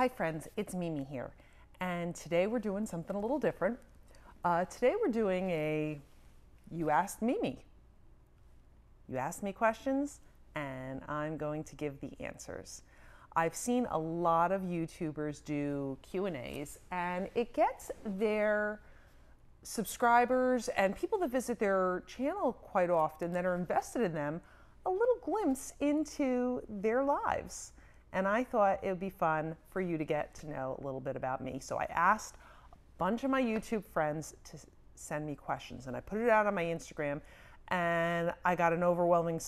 Hi friends, it's Mimi here, and today we're doing something a little different. Today we're doing a You Asked Mimi. You asked me questions, and I'm going to give the answers. I've seen a lot of YouTubers do Q&As, and it gets their subscribers and people that visit their channel quite often that are invested in them a little glimpse into their lives. And I thought it would be fun for you to get to know a little bit about me. So I asked a bunch of my YouTube friends to send me questions, and I put it out on my Instagram, and I got an overwhelming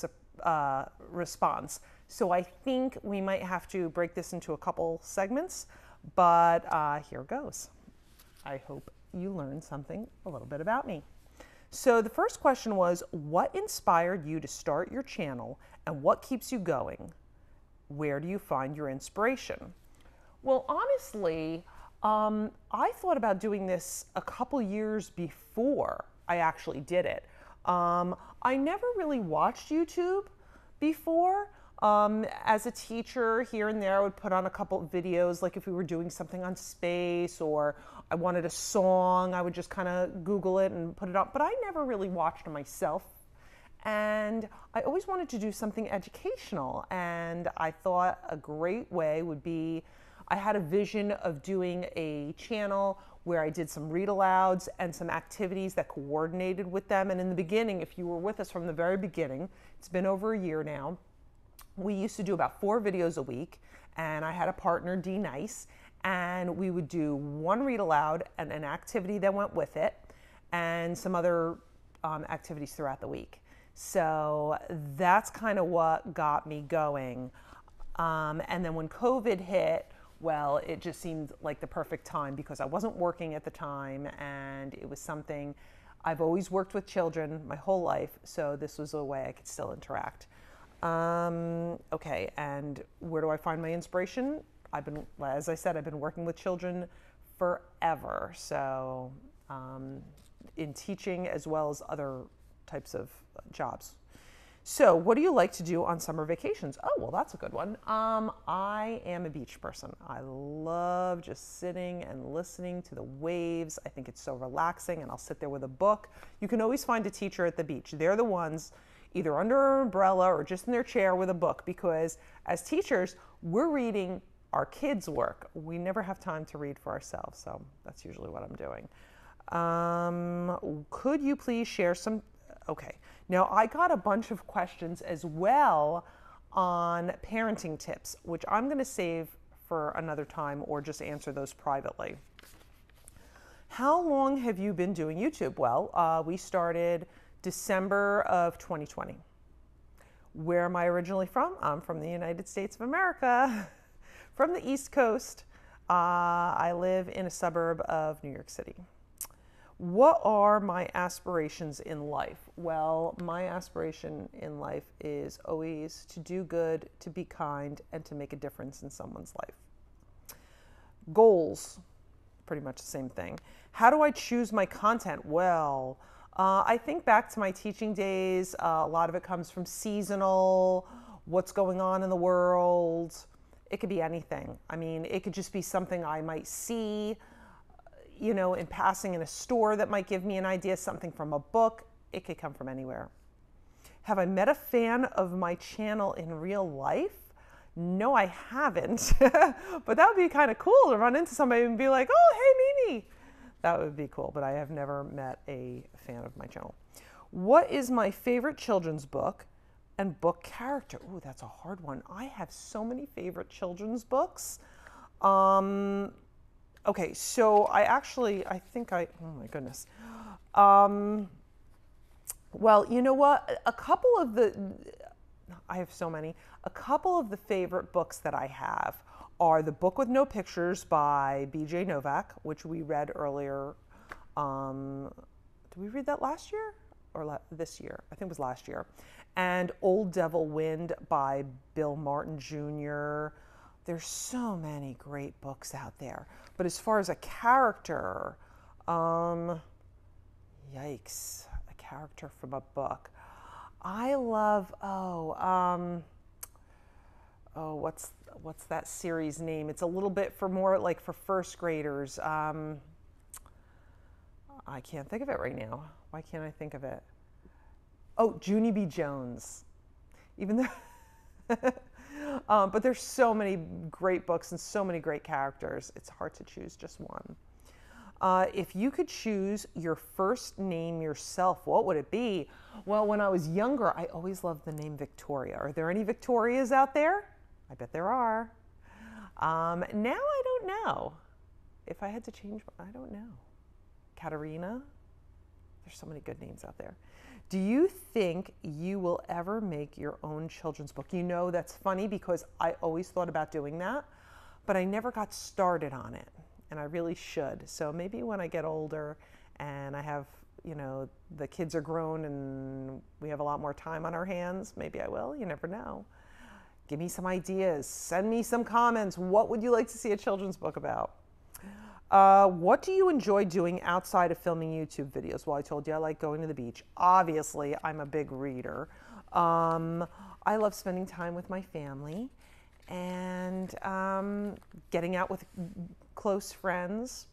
response. So I think we might have to break this into a couple segments, but here goes. I hope you learned something a little bit about me. So the first question was, what inspired you to start your channel, and what keeps you going? Where do you find your inspiration? Well, honestly, I thought about doing this a couple years before I actually did it. I never really watched YouTube before. As a teacher, here and there, I would put on a couple of videos, like if we were doing something on space or I wanted a song, I would just kind of Google it and put it up. But I never really watched it myself. And I always wanted to do something educational, and I thought a great way would be, I had a vision of doing a channel where I did some read alouds and some activities that coordinated with them. And in the beginning, if you were with us from the very beginning, it's been over a year now, we used to do about 4 videos a week, and I had a partner, D Nice, and we would do one read aloud and an activity that went with it, and some other activities throughout the week. So that's kind of what got me going. And then when COVID hit, well, it just seemed like the perfect time because I wasn't working at the time, and it was something I've always worked with children my whole life, so this was a way I could still interact. Okay, and where do I find my inspiration? As I said, I've been working with children forever, so in teaching as well as other types of jobs. So what do you like to do on summer vacations? Oh, well, that's a good one. I am a beach person. I love just sitting and listening to the waves. I think it's so relaxing, and I'll sit there with a book. You can always find a teacher at the beach. They're the ones either under an umbrella or just in their chair with a book, because as teachers, we're reading our kids' work. We never have time to read for ourselves, so that's usually what I'm doing. Could you please share some... Okay, now I got a bunch of questions as well on parenting tips, which I'm going to save for another time or just answer those privately. How long have you been doing YouTube? Well, we started December of 2020. Where am I originally from? I'm from the United States of America, from the East Coast. I live in a suburb of New York City. What are my aspirations in life? Well, my aspiration in life is always to do good, to be kind, and to make a difference in someone's life. Goals, pretty much the same thing. How do I choose my content? Well, I think back to my teaching days. A lot of it comes from seasonal, what's going on in the world. It could be anything. I mean, it could just be something I might see, you know, in passing in a store that might give me an idea, something from a book. It could come from anywhere. Have I met a fan of my channel in real life? No, I haven't. But that would be kind of cool to run into somebody and be like, oh, hey, Mimi. That would be cool, but I have never met a fan of my channel. What is my favorite children's book and book character? Ooh, that's a hard one. I have so many favorite children's books. Okay, so oh my goodness. Well, you know what? I have so many. A couple of the favorite books that I have are The Book with No Pictures by B.J. Novak, which we read earlier. Did we read that last year or this year? I think it was last year. And Old Devil Wind by Bill Martin Jr. There's so many great books out there. But as far as a character, yikes, a character from a book. I love, oh, what's that series name? It's a little bit for more like for first graders. I can't think of it right now. Why can't I think of it? Oh, Junie B. Jones. Even though, but there's so many great books and so many great characters. It's hard to choose just one. If you could choose your first name yourself, what would it be? Well, when I was younger, I always loved the name Victoria. Are there any Victorias out there? I bet there are. Now I don't know. If I had to change, I don't know. Katerina? There's so many good names out there. Do you think you will ever make your own children's book? You know, that's funny because I always thought about doing that, but I never got started on it, and I really should. So maybe when I get older and I have, you know, the kids are grown and we have a lot more time on our hands, maybe I will. You never know. Give me some ideas. Send me some comments. What would you like to see a children's book about? What do you enjoy doing outside of filming YouTube videos? Well, I told you I like going to the beach. Obviously, I'm a big reader. I love spending time with my family and getting out with close friends.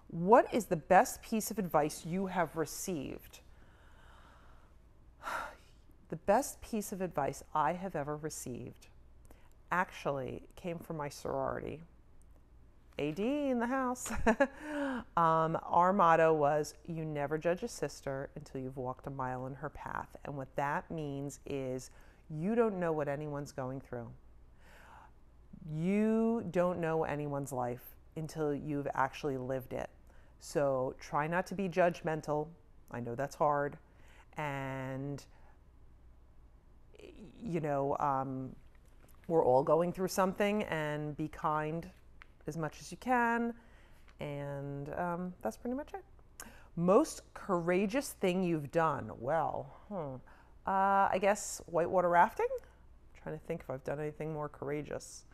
What is the best piece of advice you have received? The best piece of advice I have ever received actually came from my sorority. AD in the house. Our motto was, you never judge a sister until you've walked a mile in her path. And what that means is you don't know what anyone's going through. You don't know anyone's life until you've actually lived it. So try not to be judgmental. I know that's hard. And, you know, we're all going through something, and be kind as much as you can, and that's pretty much it. Most courageous thing you've done? Well, I guess whitewater rafting. I'm trying to think if I've done anything more courageous.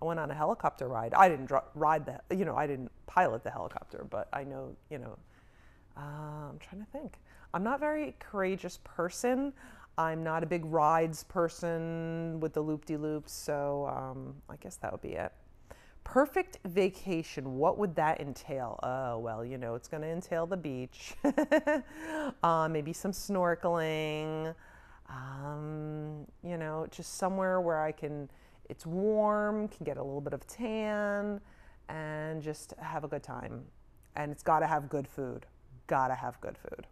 I went on a helicopter ride. I didn't ride the, you know, I didn't pilot the helicopter, but I know, you know, I'm trying to think. I'm not a very courageous person. I'm not a big rides person with the loop-de-loops, so I guess that would be it. Perfect vacation, what would that entail? Oh, well, you know, it's going to entail the beach, maybe some snorkeling, you know, just somewhere where I can, it's warm, can get a little bit of tan, and just have a good time. And it's got to have good food. Got to have good food.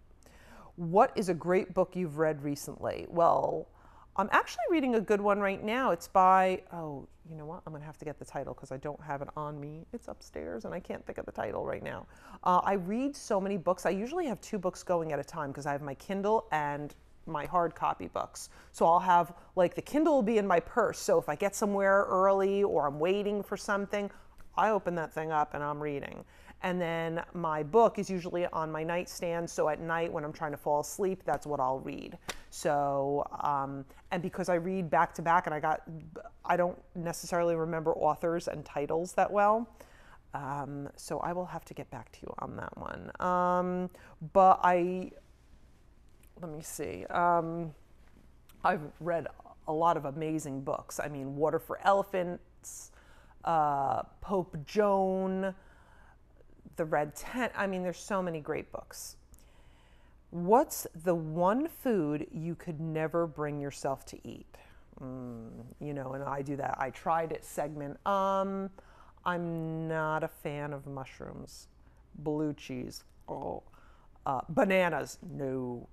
What is a great book you've read recently? Well, I'm actually reading a good one right now. It's by, oh, you know what? I'm going to have to get the title because I don't have it on me. It's upstairs and I can't think of the title right now. I read so many books. I usually have 2 books going at a time because I have my Kindle and my hard copy books. So I'll have, like, the Kindle will be in my purse. So if I get somewhere early or I'm waiting for something, I open that thing up and I'm reading. And then my book is usually on my nightstand, so at night when I'm trying to fall asleep, that's what I'll read. So, and because I read back to back and I don't necessarily remember authors and titles that well, so I will have to get back to you on that one. But let me see, I've read a lot of amazing books. I mean, Water for Elephants, Pope Joan, The Red Tent. I mean, there's so many great books. What's the one food you could never bring yourself to eat? You know, and I do that. I tried it segment. I'm not a fan of mushrooms. Blue cheese. Oh. Bananas. No.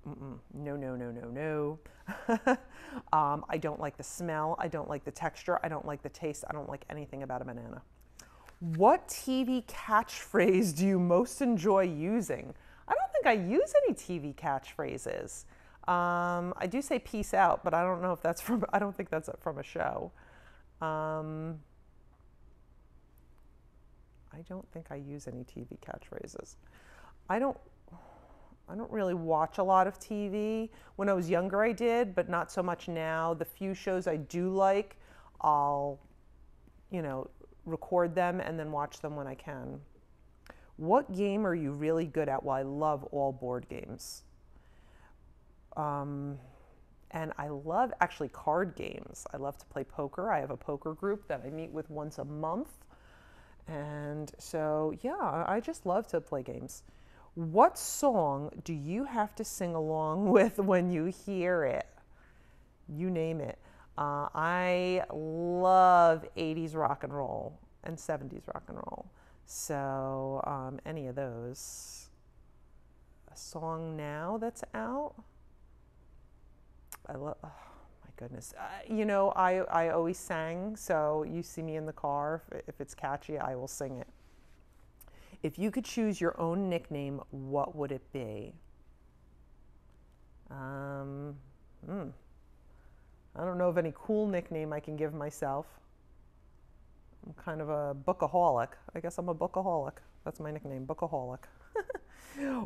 No, no, no, no, no. I don't like the smell. I don't like the texture. I don't like the taste. I don't like anything about a banana. What TV catchphrase do you most enjoy using? I don't think I use any TV catchphrases. I do say peace out, but I don't know if that's from, I don't think that's from a show. I don't think I use any TV catchphrases. I don't really watch a lot of TV. When I was younger, I did, but not so much now. The few shows I do like, I'll, you know, record them and then watch them when I can. What game are you really good at? Well, I love all board games. And I love actually card games. I love to play poker. I have a poker group that I meet with once a month. And so, yeah, I just love to play games. What song do you have to sing along with when you hear it? You name it. I love 80s rock and roll and 70s rock and roll. So any of those. A song now that's out? I love, oh my goodness. I always sang, so you see me in the car. If it's catchy, I will sing it. If you could choose your own nickname, what would it be? I don't know of any cool nickname I can give myself. I'm kind of a bookaholic. I guess I'm a bookaholic. That's my nickname, bookaholic.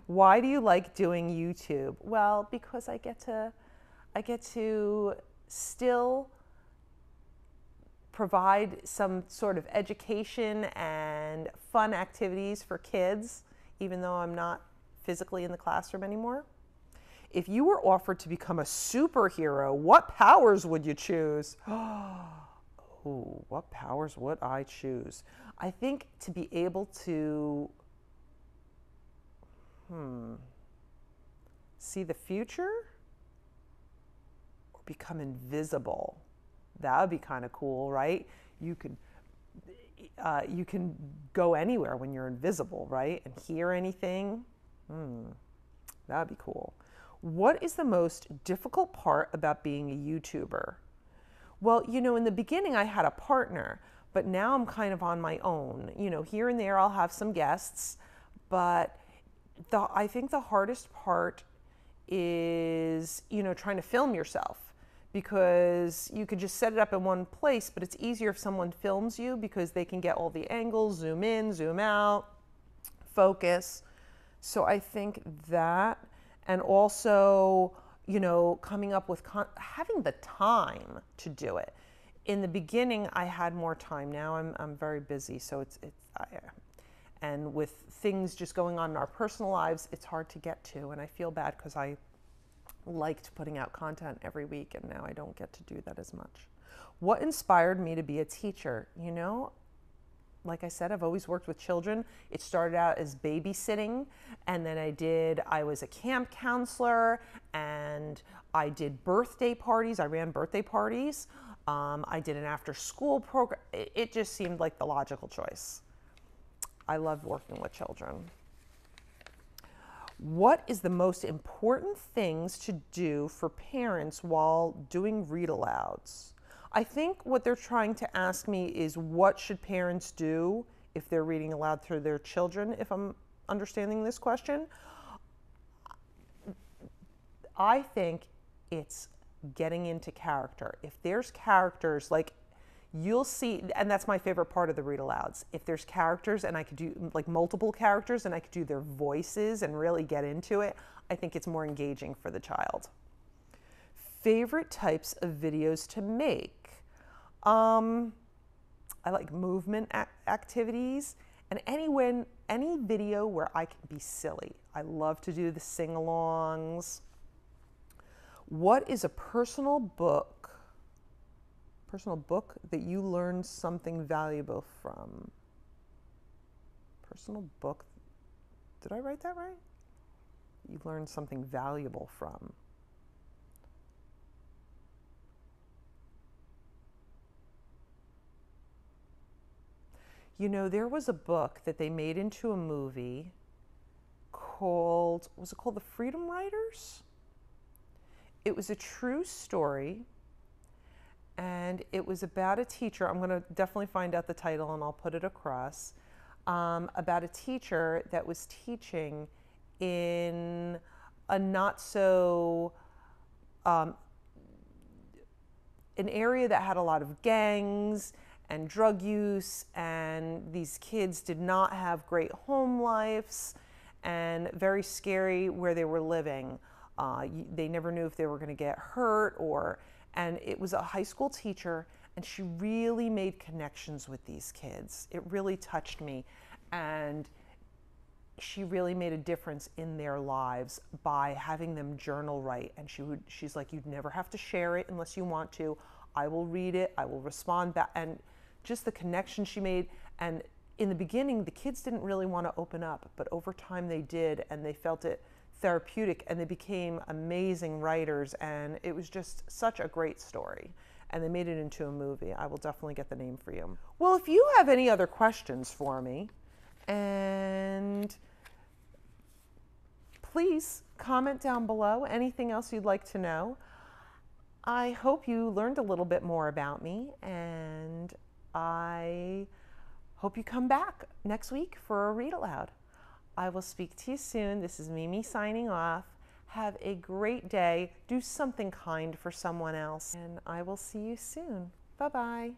Why do you like doing YouTube? Well, because I get to still provide some sort of education and fun activities for kids, even though I'm not physically in the classroom anymore. If you were offered to become a superhero, what powers would you choose? Oh, what powers would I choose? I think to be able to see the future or become invisible. That would be kind of cool, right? You can go anywhere when you're invisible, right? And hear anything. That would be cool. What is the most difficult part about being a YouTuber? Well, in the beginning I had a partner, but now I'm kind of on my own. Here and there I'll have some guests, but I think the hardest part is, trying to film yourself, because you could just set it up in one place, but it's easier if someone films you because they can get all the angles, zoom in, zoom out, focus. So I think that, and also, coming up with, having the time to do it. In the beginning, I had more time. Now I'm very busy, so and with things just going on in our personal lives, it's hard to get to, and I feel bad because I liked putting out content every week, and now I don't get to do that as much. What inspired me to be a teacher? Like I said, I've always worked with children. It started out as babysitting, and then I was a camp counselor, and I did birthday parties. I ran birthday parties. I did an after-school program. It just seemed like the logical choice. I love working with children. What is the most important things to do for parents while doing read-alouds? I think what they're trying to ask me is, what should parents do if they're reading aloud to their children, if I'm understanding this question? I think it's getting into character. If there's characters, like you'll see, and that's my favorite part of the read alouds. If there's characters and I could do like multiple characters and I could do their voices and really get into it, I think it's more engaging for the child. Favorite types of videos to make? I like movement activities, and any video where I can be silly. I love to do the sing-alongs. What is a personal book that you learned something valuable from? Personal book, did I write that right? You learned something valuable from. There was a book that they made into a movie was it called The Freedom Writers? It was a true story, and it was about a teacher. I'm going to definitely find out the title and I'll put it across. About a teacher that was teaching in a not so, an area that had a lot of gangs and drug use, and these kids did not have great home lives, and very scary where they were living. They never knew if they were going to get hurt, and it was a high school teacher, and she really made connections with these kids. It really touched me, and she really made a difference in their lives by having them journal write. And she's like, you'd never have to share it unless you want to. I will read it, I will respond back. And just the connection she made. And in the beginning, the kids didn't really want to open up, but over time they did, and they felt it therapeutic, and they became amazing writers, and it was just such a great story. And they made it into a movie. I will definitely get the name for you. Well, if you have any other questions for me, and please comment down below anything else you'd like to know. I hope you learned a little bit more about me, and I hope you come back next week for a read aloud. I will speak to you soon. This is Mimi signing off. Have a great day. Do something kind for someone else, and I will see you soon. Bye-bye.